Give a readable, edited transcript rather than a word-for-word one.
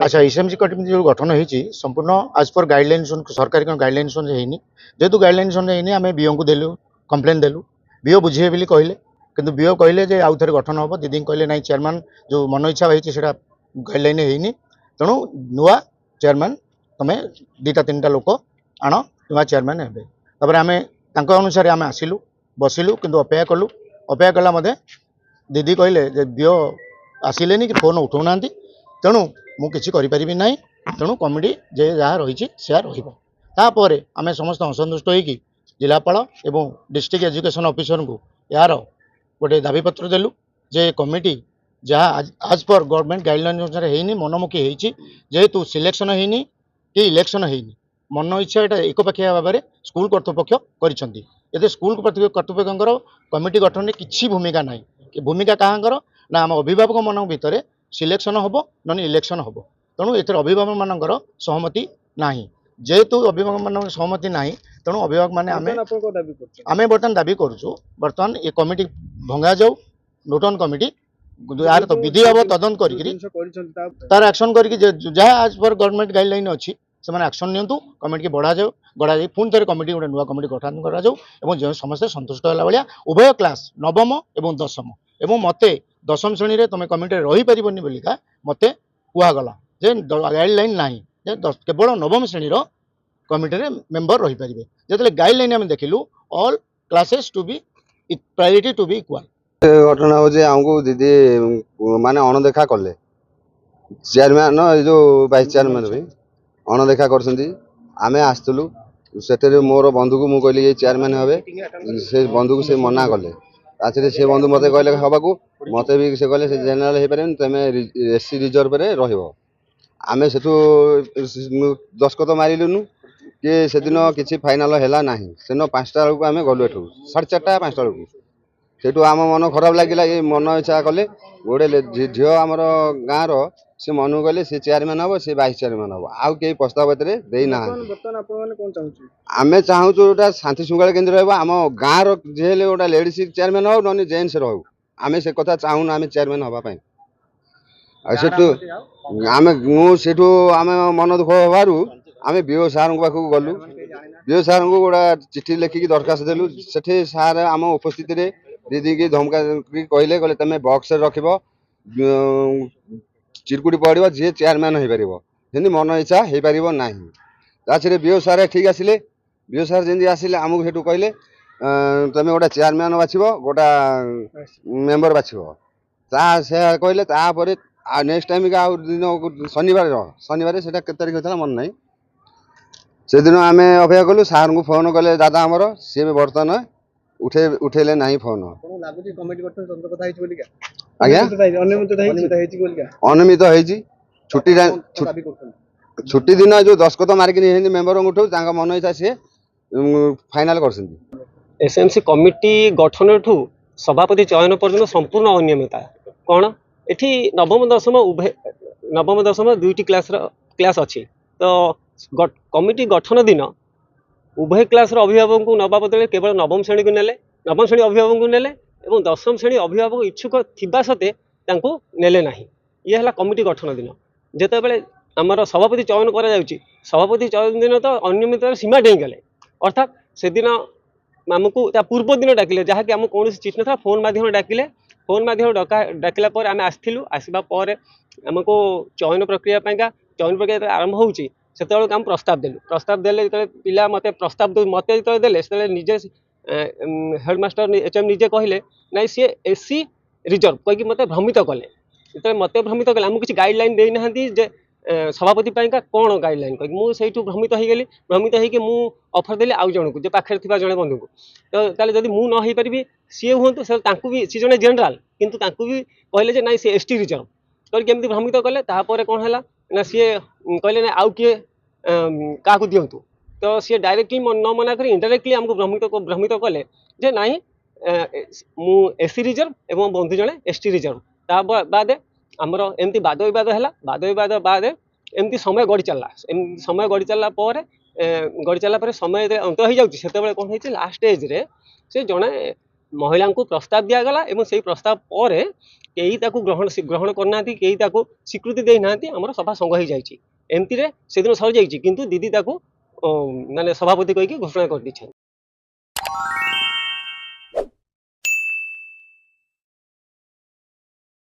अच्छा SMC committee जो गठन होती संपूर्ण आज पर गाइडलाइन सरकार गाइडलाइंस होनी जेहेतु गाइडलाइंस होनी आम बीओ को देलु कम्प्लेन देलु बीओ बुझे बोली कहले कि बीओ कहले आउ थे गठन हम दीदी कहले ना चेयरमैन जो मन इच्छा होती है गाइडलाइन होनी तेणु नुआ चेयरमैन तुम दुटा तीन लोक आण नुआ चेयरमैन हे आम अनुसार आम आसिलु बसिलु कि अपेक्षा कला दीदी कहले बीओ आसिले कि फोन उठाऊना तेणु मुझे ना तेणु कमिटी जे जहाँ रही तापर आम समस्त असंतुष्ट होगी जिलापाल एवं डिस्ट्रिक्ट एजुकेशन ऑफिसर को यार गोटे दाबीपत्र देलु जे कमिटी जहाँ आज पर गवर्नमेंट गाइडलाइन अनुसार होनी मनमुखी होती जेहेतु सिलेक्शन होनी कि इलेक्शन होनी मन इच्छा यहाँ एकपाखिया भाव में स्कूल कर्तृपक्ष कर स्कूल कर्तृपक्ष कमिटी गठन में किसी भूमिका ना भूमिका कहाँ ना आम अभिभावक मान भितर सिलेक्शन हम ना इलेक्शन हम तेणु ये अभिभावक मान सहमति ना जेहेतु अभिभावक मान सहमति ना तेणु अभिभावक मैंने आम बर्तमान दाबी करुँ बर्तमान ये कमिटी भंगा जाऊ नूतन कमिटी यार तो विधि हम तदंत कर एक्शन कर जहाँ आज पर गवर्नमेंट गाइडलाइन अच्छी से एक्शन नियंतु कमिटी की बढ़ा जाऊ पुणी थे कमिटी गोटे नुआ कमिटी गठन कर समस्ते संतुष्ट है भाया उभय क्लास नवम और दशम एवं मते दशम श्रेणी में तुम कमिटी रही पारबनी बोलिका मते कहगला जे गाइडलाइन ना केवल नवम श्रेणी कमिटी मेंबर रही पारे जो गाइडलाइन आम देखिलु all classes to be priority to be equal घटना हूँ आमको दीदी माने अणदेखा कले चेयरमैन जो वाइस चेयरमैन भी अणदेखा कर आसलु से मोर बंधु को मुझे कहली चेयरमैन हे से बंधु को से मना कले से बंधु मत कहले हवा को मत भी से कहले जेनेल हो पारे तुम एससी रिजर्व आम से दस्खत मारिलुनु कि से दिन किसी फाइनाल है ना से 5टा बेलू आम गलु एठू 4:30 5टा बेलू से आम मन खराब लगे ये मन इच्छा कले गोटे झील आमर गाँव सी मन कहले सी चेयरमैन हम सी वाइस चेयरमैन हम आउ कई प्रस्ताव देना आम चाहूँ गोटा शांति श्रृंखला केन्द्र रम गाँव जी गोटा लेडीज चेयरमैन हो ना जेन्स रहू आम से कथा चाहूना आम चेयरमैन हाँपाई सेठू आम मन दुख हबारू आम बीओ सार पाखक गलु बीओ सार को गोटा चिठी लिखिकी दरखास्त देलु से सार आम उपस्थित दीदी की धमका कहले कहले तुम बक्स रख चिरकुटी पड़ो जी चेयरमैन हो पार जमी मन इच्छा हो पार ना ताचे बीओ सार ठीक आसिले बीओ सार जमी आसिले आमको सेठू कहले तुम गोटा चेयरमैन बाछब गोटा मेंबर बाछब से कहले तापर नेक्स्ट टाइम के आउ दिन शनिवार से तारीख होता मन ना से दिन आम अपेक्षा कलु सार को फोन कले दादा आमर सी बर्तमान उठेले ना फोन आज्ञा अनियमित छुट्टी दिन जो दस्खत मारिकी मेम्बर उठू मन इच्छा सी फाइनाल कर एसएमसी कमिटी गठन ठू सभापति चयन पर्यटन संपूर्ण अनियमितता कौन एठी नवम दशम दुईटी क्लास अच्छी तो कमिटी गठन दिन उभय क्लास अभिभावक को नवा बदले केवल नवम श्रेणी को नेले नवम श्रेणी अभिभावक को नेले और दशम श्रेणी अभिभावक इच्छुक थिबा सत्वे तांको नेले नाही ये है कमिटी गठन दिन जेते बेले आमर सभापति चयन करा जाउची सभापति चयन दिन तो अनियमित सीमा डेई गले अर्थात से दिन आमको पूर्व दिन डाकिले जहाँकि आम कौन चिठी ना फोन माध्यम डाकिले फोन माध्यम डाकिला आम आसलु आसवा आमको चयन प्रक्रिया आरंभ होची से आम प्रस्ताव देले पिला मत प्रस्ताव मत देले से निजे हेडमास्टर एचएम निजे कहले ना सी एससी रिजर्व कहीकि मत भ्रमित कले जो मत भ्रमित कले आमको किसी गाइडलाइन दे ना जे सभापति कौन गाइडलाइन कह मुझे भ्रमित हो गली भ्रमित हो ऑफर देली आउ जन को पाखे जड़े बंधु को तो जब मुझे न हो पारि सी हूँ भी सी जड़े जेनेल कितु भी कहले ना सी एसटी रिजर्व करके भ्रमित कले तापर कौन है ना सी कहले ना आउ किए क्या दिंतु तो सी डायरेक्टली न मना कर इनडायरेक्टली आमको भ्रमित कले जे ना मु एससी रिजर्व एवं बंधु जड़े एसटी रिजर्व ता बाद आमर एमती वाद विवाद है बाद एमती समय गड़ी चलला समय अंत हो जाए से कौन है लास्ट एज रे से जड़े महिला को प्रस्ताव दिगला और से प्रस्ताव पर କେହି ତାକୁ ଗ୍ରହଣ କରିନାହାନ୍ତି, କେହି ତାକୁ ସ୍ୱୀକୃତି ଦେଇନାହାନ୍ତି। ଆମର ସଭା ସଂଘ ହେଇଯାଇଛି, ଏମିତିରେ ସେଦିନ ସରିଯାଇଛି, କିନ୍ତୁ ଦିଦି ତାକୁ ମାନେ ସଭାପତି କହିକି ଘୋଷଣା କରିଦେଇଛନ୍ତି।